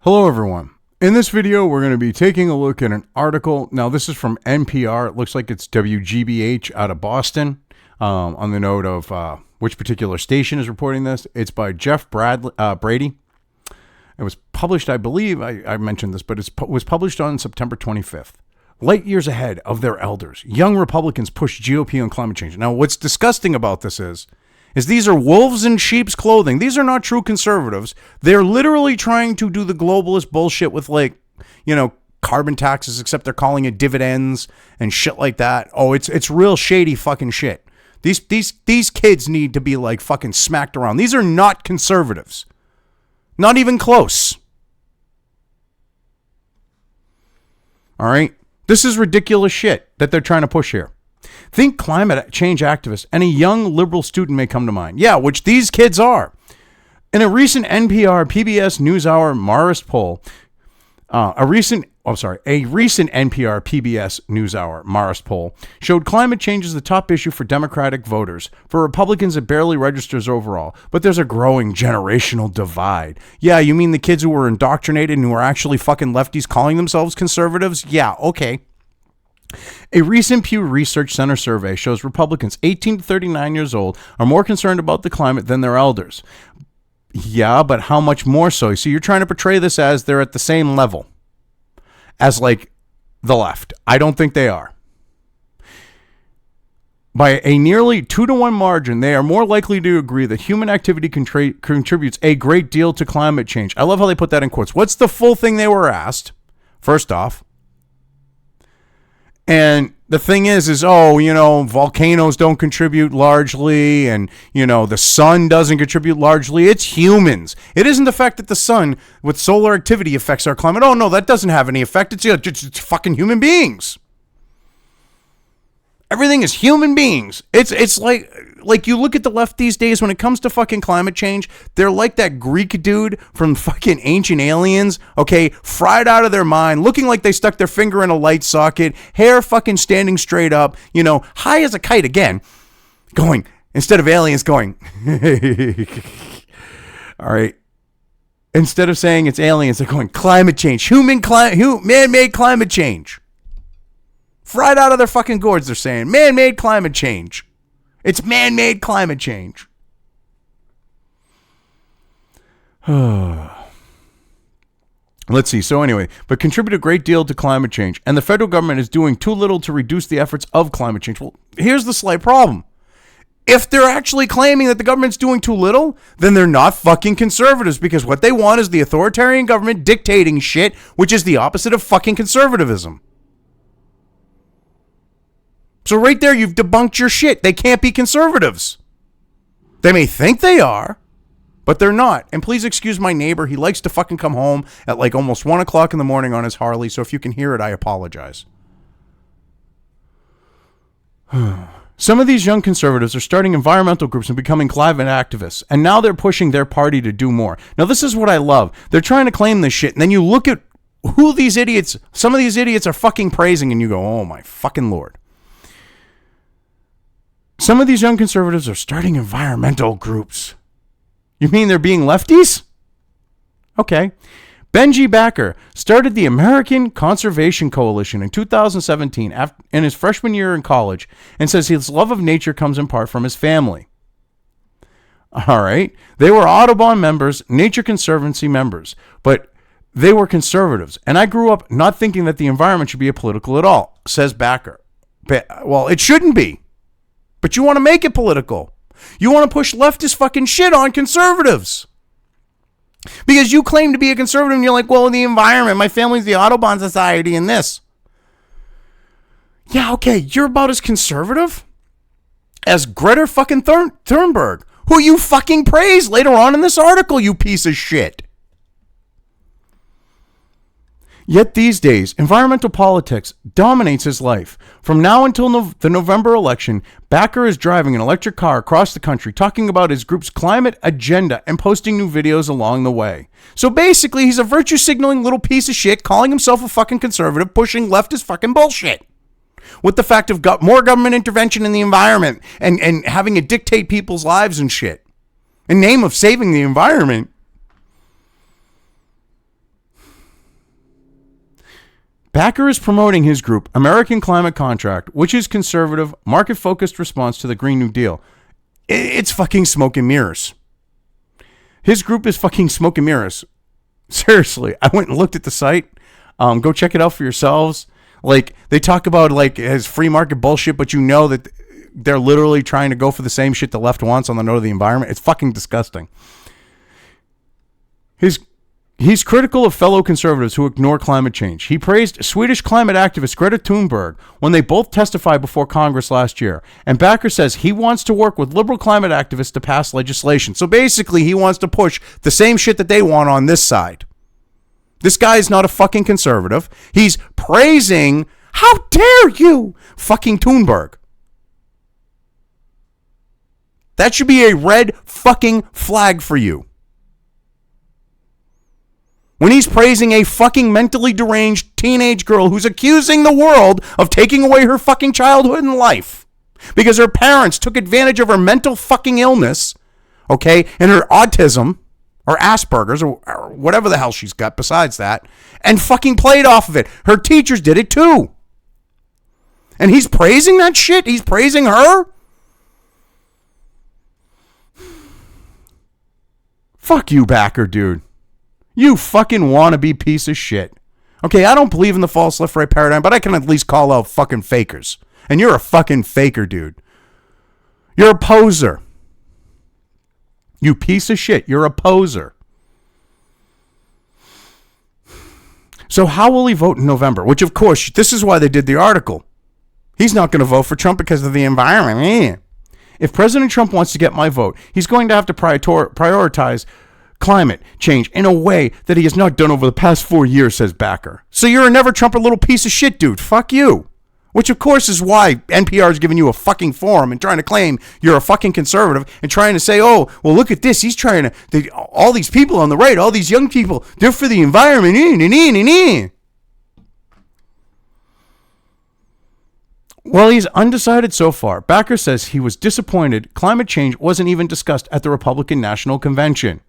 Hello everyone. In this video, we're going to be taking a look at an article. Now, this is from NPR. It looks like it's WGBH out of Boston. On the note of which particular station is reporting this, it's by Jeff Brady. It was published, I believe, I mentioned this, but it was published on September 25th. Light years ahead of their elders, young Republicans push GOP on climate change. Now, what's disgusting about this is these are wolves in sheep's clothing. These are not true conservatives. They're literally trying to do the globalist bullshit with, carbon taxes, except they're calling it dividends and shit like that. Oh, it's real shady fucking shit. These kids need to be fucking smacked around. These are not conservatives. Not even close. All right? This is ridiculous shit that they're trying to push here. Think climate change activists, and a young liberal student may come to mind. Yeah, which these kids are. In a recent NPR PBS NewsHour Marist poll, a recent NPR PBS NewsHour Marist poll showed climate change is the top issue for Democratic voters. For Republicans, it barely registers overall, but there's a growing generational divide. Yeah, you mean the kids who were indoctrinated and who are actually fucking lefties calling themselves conservatives? Yeah, okay. A recent Pew Research Center survey shows Republicans 18 to 39 years old are more concerned about the climate than their elders. Yeah, but how much more so? So you're trying to portray this as they're at the same level as the left. I don't think they are. By a nearly 2-to-1 margin, they are more likely to agree that human activity contributes a great deal to climate change. I love how they put that in quotes. What's the full thing they were asked? First off. And the thing is, volcanoes don't contribute largely, and, the sun doesn't contribute largely. It's humans. It isn't the fact that the sun with solar activity affects our climate. Oh, no, that doesn't have any effect. It's fucking human beings. Everything is human beings. It's like you look at the left these days when it comes to fucking climate change, they're like that Greek dude from fucking Ancient Aliens, okay, fried out of their mind, looking like they stuck their finger in a light socket, hair fucking standing straight up, high as a kite again, going, instead of aliens going, all right, instead of saying it's aliens, they're going climate change, man-made climate change. Fried out of their fucking gourds, they're saying man-made climate change. It's man-made climate change. Let's see. So anyway, but contribute a great deal to climate change. And the federal government is doing too little to reduce the efforts of climate change. Well, here's the slight problem. If they're actually claiming that the government's doing too little, then they're not fucking conservatives, because what they want is the authoritarian government dictating shit, which is the opposite of fucking conservatism. So right there, you've debunked your shit. They can't be conservatives. They may think they are, but they're not. And please excuse my neighbor. He likes to fucking come home at almost 1 o'clock in the morning on his Harley. So if you can hear it, I apologize. Some of these young conservatives are starting environmental groups and becoming climate activists. And now they're pushing their party to do more. Now, this is what I love. They're trying to claim this shit. And then you look at who these idiots, some of these idiots are fucking praising. And you go, oh my fucking Lord. Some of these young conservatives are starting environmental groups. You mean they're being lefties? Okay. Benji Backer started the American Conservation Coalition in 2017 in his freshman year in college, and says his love of nature comes in part from his family. All right. They were Audubon members, Nature Conservancy members, but they were conservatives. And I grew up not thinking that the environment should be apolitical at all, says Backer. Well, it shouldn't be. But you want to make it political. You want to push leftist fucking shit on conservatives. Because you claim to be a conservative and you're like, well, the environment, my family's the Audubon Society and this. Yeah, okay, you're about as conservative as Greta fucking Thunberg, who you fucking praise later on in this article, you piece of shit. Yet these days, environmental politics dominates his life. From now until the November election, Backer is driving an electric car across the country talking about his group's climate agenda and posting new videos along the way. So basically, he's a virtue signaling little piece of shit calling himself a fucking conservative, pushing leftist fucking bullshit. With the fact of more government intervention in the environment and having it dictate people's lives and shit. In name of saving the environment. Backer is promoting his group, American Climate Contract, which is conservative, market-focused response to the Green New Deal. It's fucking smoke and mirrors. His group is fucking smoke and mirrors. Seriously, I went and looked at the site. Go check it out for yourselves. Like, they talk about, like, his free market bullshit, but you know that they're literally trying to go for the same shit the left wants on the note of the environment. It's fucking disgusting. He's critical of fellow conservatives who ignore climate change. He praised Swedish climate activist Greta Thunberg when they both testified before Congress last year. And Backer says he wants to work with liberal climate activists to pass legislation. So basically, he wants to push the same shit that they want on this side. This guy is not a fucking conservative. He's praising, how dare you, fucking Thunberg. That should be a red fucking flag for you. When he's praising a fucking mentally deranged teenage girl who's accusing the world of taking away her fucking childhood and life because her parents took advantage of her mental fucking illness, okay, and her autism or Asperger's or whatever the hell she's got besides that, and fucking played off of it. Her teachers did it too. And he's praising that shit? He's praising her? Fuck you, Backer, dude. You fucking wannabe piece of shit. Okay, I don't believe in the false left right paradigm, but I can at least call out fucking fakers. And you're a fucking faker, dude. You're a poser. You piece of shit. You're a poser. So how will he vote in November? Which, of course, this is why they did the article. He's not going to vote for Trump because of the environment. If President Trump wants to get my vote, he's going to have to prioritize climate change in a way that he has not done over the past 4 years, says Backer. So you're a never Trumper little piece of shit, dude. Fuck you. Which, of course, is why NPR is giving you a fucking forum and trying to claim you're a fucking conservative and trying to say, oh, well, look at this. He's trying to, all these people on the right, all these young people, they're for the environment. Well, he's undecided so far. Backer says he was disappointed climate change wasn't even discussed at the Republican National Convention.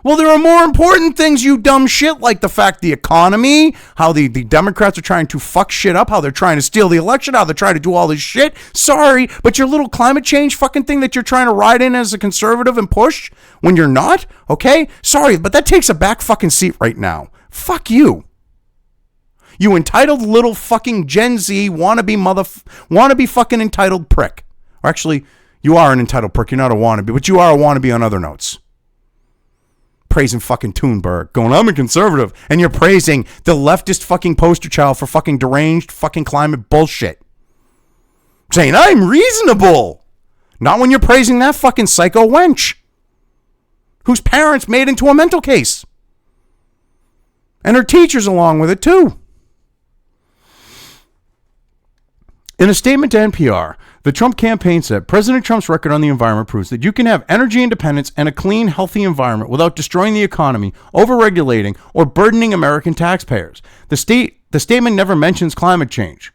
Well, there are more important things, you dumb shit, like the fact the economy, how the Democrats are trying to fuck shit up, how they're trying to steal the election, how they're trying to do all this shit. Sorry, but your little climate change fucking thing that you're trying to ride in as a conservative and push when you're not, okay? Sorry, but that takes a back fucking seat right now. Fuck you. You entitled little fucking Gen Z wannabe fucking entitled prick. Or actually, you are an entitled prick. You're not a wannabe, but you are a wannabe on other notes. Praising fucking Thunberg, going, I'm a conservative, and you're praising the leftist fucking poster child for fucking deranged fucking climate bullshit. Saying, I'm reasonable. Not when you're praising that fucking psycho wench whose parents made into a mental case. And her teachers along with it too. In a statement to NPR, the Trump campaign said, President Trump's record on the environment proves that you can have energy independence and a clean, healthy environment without destroying the economy, overregulating, or burdening American taxpayers. The statement never mentions climate change.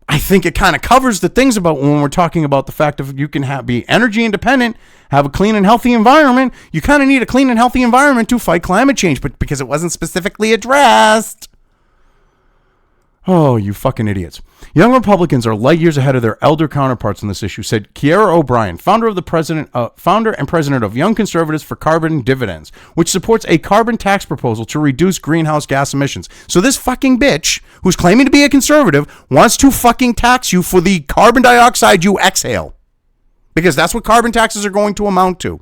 I think it kind of covers the things about when we're talking about the fact of you can be energy independent, have a clean and healthy environment. You kind of need a clean and healthy environment to fight climate change, but because it wasn't specifically addressed. Oh, you fucking idiots. Young Republicans are light years ahead of their elder counterparts on this issue, said Kiera O'Brien, founder and president of Young Conservatives for Carbon Dividends, which supports a carbon tax proposal to reduce greenhouse gas emissions. So this fucking bitch, who's claiming to be a conservative, wants to fucking tax you for the carbon dioxide you exhale. Because that's what carbon taxes are going to amount to.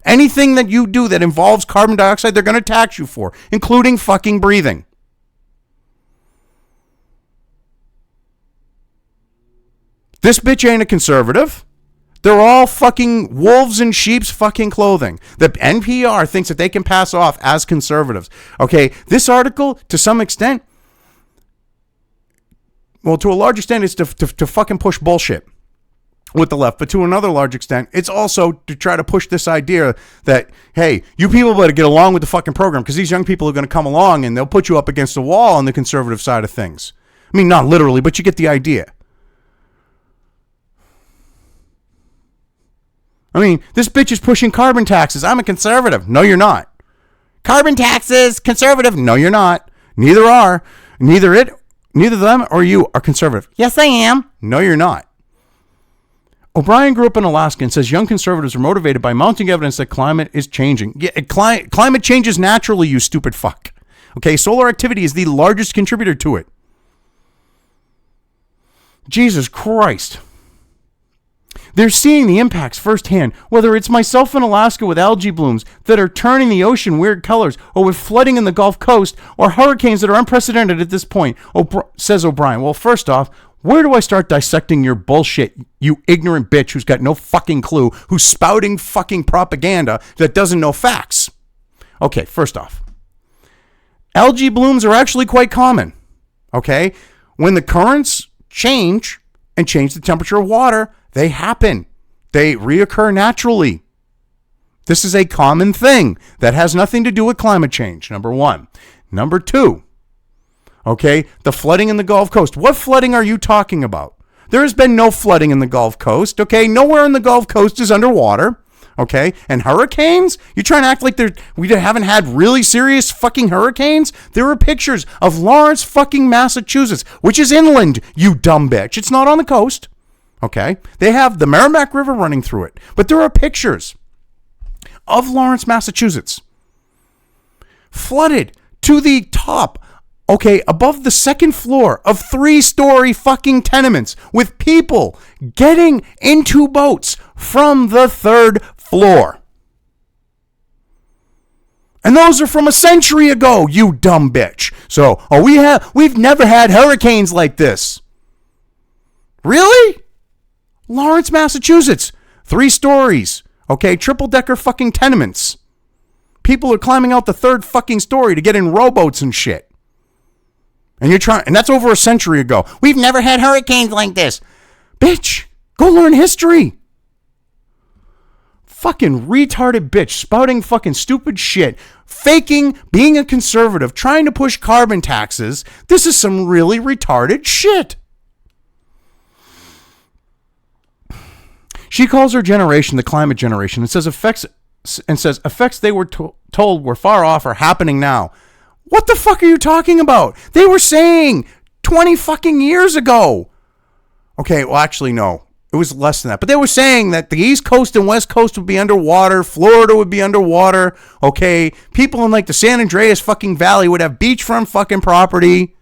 Anything that you do that involves carbon dioxide, they're going to tax you for, including fucking breathing. This bitch ain't a conservative. They're all fucking wolves in sheep's fucking clothing. The NPR thinks that they can pass off as conservatives. Okay, this article, to some extent, well, to a large extent, it's to fucking push bullshit with the left. But to another large extent, it's also to try to push this idea that, hey, you people better get along with the fucking program because these young people are going to come along and they'll put you up against the wall on the conservative side of things. I mean, not literally, but you get the idea. I mean, this bitch is pushing carbon taxes. I'm a conservative. No, you're not. Carbon taxes, conservative. No, you're not. Neither are. Neither them or you are conservative. Yes, I am. No, you're not. O'Brien grew up in Alaska and says young conservatives are motivated by mounting evidence that climate is changing. Yeah, climate changes naturally, you stupid fuck. Okay, solar activity is the largest contributor to it. Jesus Christ. They're seeing the impacts firsthand, whether it's myself in Alaska with algae blooms that are turning the ocean weird colors, or with flooding in the Gulf Coast, or hurricanes that are unprecedented at this point, says O'Brien. Well, first off, where do I start dissecting your bullshit, you ignorant bitch who's got no fucking clue, who's spouting fucking propaganda that doesn't know facts? Okay, first off, algae blooms are actually quite common, okay? When the currents change and change the temperature of water, they happen. They reoccur naturally. This is a common thing that has nothing to do with climate change, number one. Number two, okay, the flooding in the Gulf Coast. What flooding are you talking about? There has been no flooding in the Gulf Coast, okay? Nowhere in the Gulf Coast is underwater, okay? And hurricanes? You trying to act like we haven't had really serious fucking hurricanes? There are pictures of Lawrence fucking Massachusetts, which is inland, you dumb bitch. It's not on the coast, okay? They have the Merrimack River running through it. But there are pictures of Lawrence, Massachusetts, flooded to the top, okay, above the second floor of 3-story fucking tenements, with people getting into boats from the 3rd floor. And those are from a century ago, you dumb bitch. So, we've never had hurricanes like this. Really? Lawrence, Massachusetts, 3 stories, okay, triple-decker fucking tenements. People are climbing out the 3rd fucking story to get in rowboats and shit. And that's over a century ago. We've never had hurricanes like this. Bitch, go learn history. Fucking retarded bitch, spouting fucking stupid shit, faking being a conservative, trying to push carbon taxes. This is some really retarded shit. She calls her generation the climate generation and says effects they were told were far off are happening now. What the fuck are you talking about? They were saying 20 fucking years ago. Okay, well, actually, no. It was less than that. But they were saying that the East Coast and West Coast would be underwater. Florida would be underwater. Okay, people in like the San Andreas fucking Valley would have beachfront fucking property.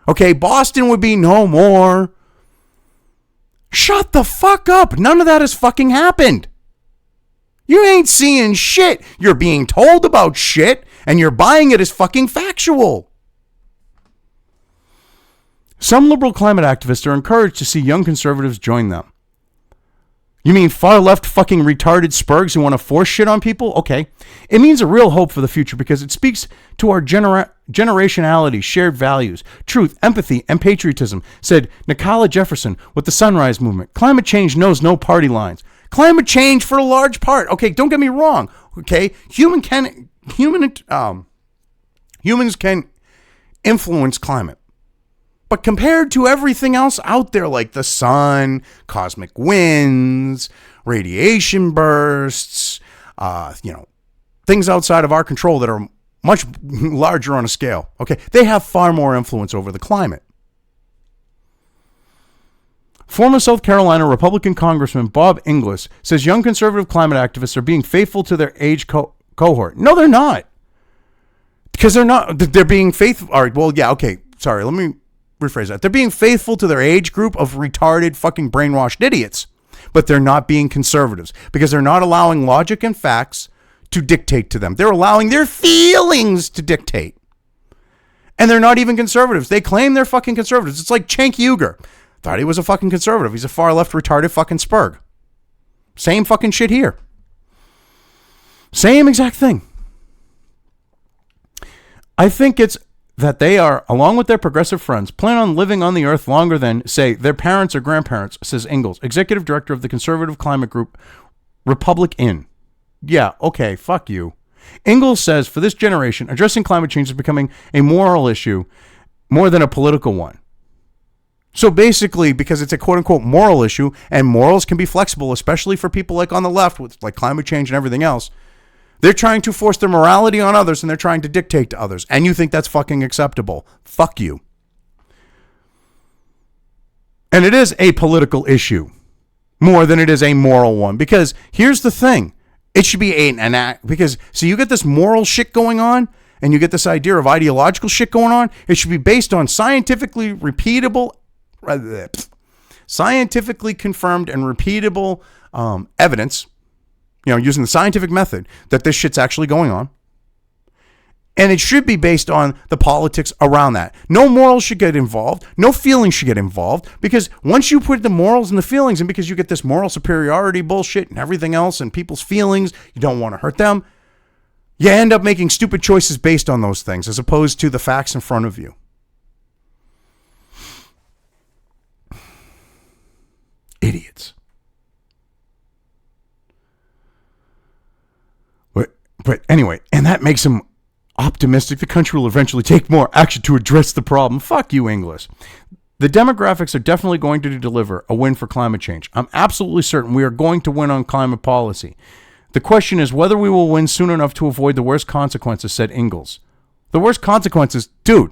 Okay, Boston would be no more. Shut the fuck up. None of that has fucking happened. You ain't seeing shit. You're being told about shit, and you're buying it as fucking factual. Some liberal climate activists are encouraged to see young conservatives join them. You mean far left fucking retarded spurgs who want to force shit on people? Okay. It means a real hope for the future because it speaks to our generationality, shared values, truth, empathy, and patriotism, said Nicola Jefferson with the Sunrise Movement. Climate change knows no party lines. Climate change for a large part. Okay, don't get me wrong. Okay, humans can influence climate. But compared to everything else out there, like the sun, cosmic winds, radiation bursts, things outside of our control that are much larger on a scale, okay, they have far more influence over the climate. Former South Carolina Republican Congressman Bob Inglis says young conservative climate activists are being faithful to their age cohort. No, they're not. Because they're not. They're being faithful. All right, well, yeah, okay. Sorry, let me rephrase that. They're being faithful to their age group of retarded fucking brainwashed idiots. But they're not being conservatives because they're not allowing logic and facts to dictate to them. They're allowing their feelings to dictate. And they're not even conservatives. They claim they're fucking conservatives. It's like Cenk Uygur. Thought he was a fucking conservative. He's a far left retarded fucking spurg. Same fucking shit here. Same exact thing. I think it's that they are, along with their progressive friends, plan on living on the earth longer than, say, their parents or grandparents, says Ingalls, executive director of the conservative climate group Republic In. Yeah, okay, fuck you. Ingalls says for this generation, addressing climate change is becoming a moral issue more than a political one. So basically, because it's a quote-unquote moral issue, and morals can be flexible, especially for people like on the left with like climate change and everything else, They're trying to force their morality on others, and they're trying to dictate to others. And you think that's fucking acceptable. Fuck you. And it is a political issue more than it is a moral one. Because here's the thing. It should be an act. Because, so you get this moral shit going on, and you get this idea of ideological shit going on. It should be based on scientifically repeatable, scientifically confirmed and repeatable evidence, using the scientific method that this shit's actually going on. And it should be based on the politics around that. No morals should get involved. No feelings should get involved. Because once you put the morals and the feelings, and because you get this moral superiority bullshit and everything else and people's feelings, you don't want to hurt them, you end up making stupid choices based on those things as opposed to the facts in front of you. Idiots. But anyway, and that makes them optimistic the country will eventually take more action to address the problem. Fuck you, English. The demographics are definitely going to deliver a win for climate change. I'm absolutely certain we are going to win on climate policy. The question is whether we will win soon enough to avoid the worst consequences, said Ingalls. The worst consequences? Dude,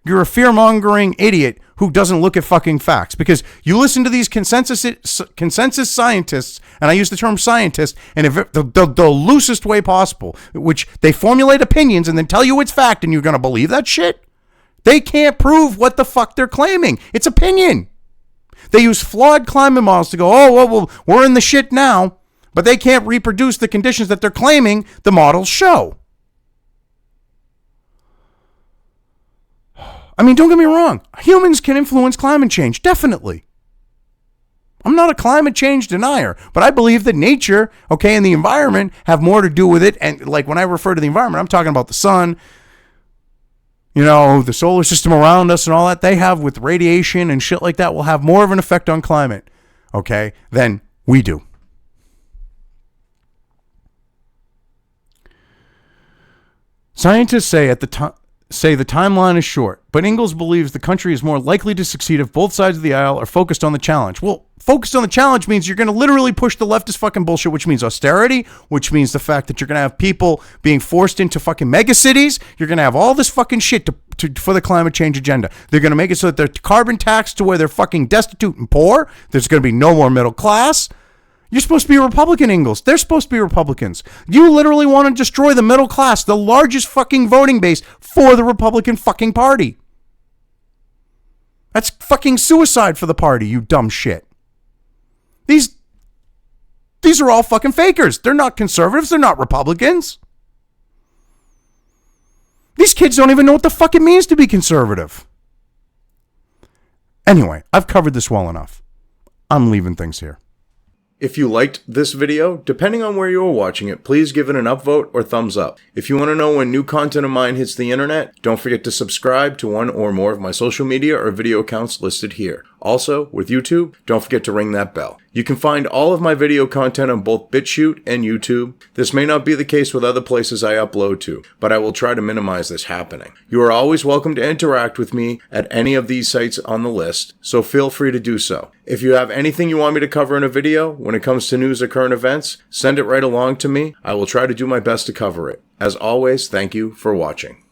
you're a fear-mongering idiot who doesn't look at fucking facts. Because you listen to these consensus scientists, and I use the term scientist in the loosest way possible, which they formulate opinions and then tell you it's fact, and you're going to believe that shit? They can't prove what the fuck they're claiming. It's opinion. They use flawed climate models to go, well, we're in the shit now, but they can't reproduce the conditions that they're claiming the models show. I mean, don't get me wrong. Humans can influence climate change, definitely. I'm not a climate change denier, but I believe that nature, and the environment have more to do with it. And like when I refer to the environment, I'm talking about the sun, the solar system around us and all that they have with radiation and shit like that will have more of an effect on climate, than we do. Scientists say the timeline is short, but Ingalls believes the country is more likely to succeed if both sides of the aisle are focused on the challenge. Well, focused on the challenge means you're going to literally push the leftist fucking bullshit, which means austerity, which means the fact that you're going to have people being forced into fucking mega cities. You're going to have all this fucking shit for the climate change agenda. They're going to make it so that they're carbon taxed to where they're fucking destitute and poor. There's going to be no more middle class. You're supposed to be a Republican, Ingalls. They're supposed to be Republicans. You literally want to destroy the middle class, the largest fucking voting base for the Republican fucking party. That's fucking suicide for the party, you dumb shit. These are all fucking fakers. They're not conservatives. They're not Republicans. These kids don't even know what the fuck it means to be conservative. Anyway, I've covered this well enough. I'm leaving things here. If you liked this video, depending on where you are watching it, please give it an upvote or thumbs up. If you want to know when new content of mine hits the internet, don't forget to subscribe to one or more of my social media or video accounts listed here. Also, with YouTube, don't forget to ring that bell. You can find all of my video content on both BitChute and YouTube. This may not be the case with other places I upload to, but I will try to minimize this happening. You are always welcome to interact with me at any of these sites on the list, so feel free to do so. If you have anything you want me to cover in a video, when it comes to news or current events, send it right along to me. I will try to do my best to cover it. As always, thank you for watching.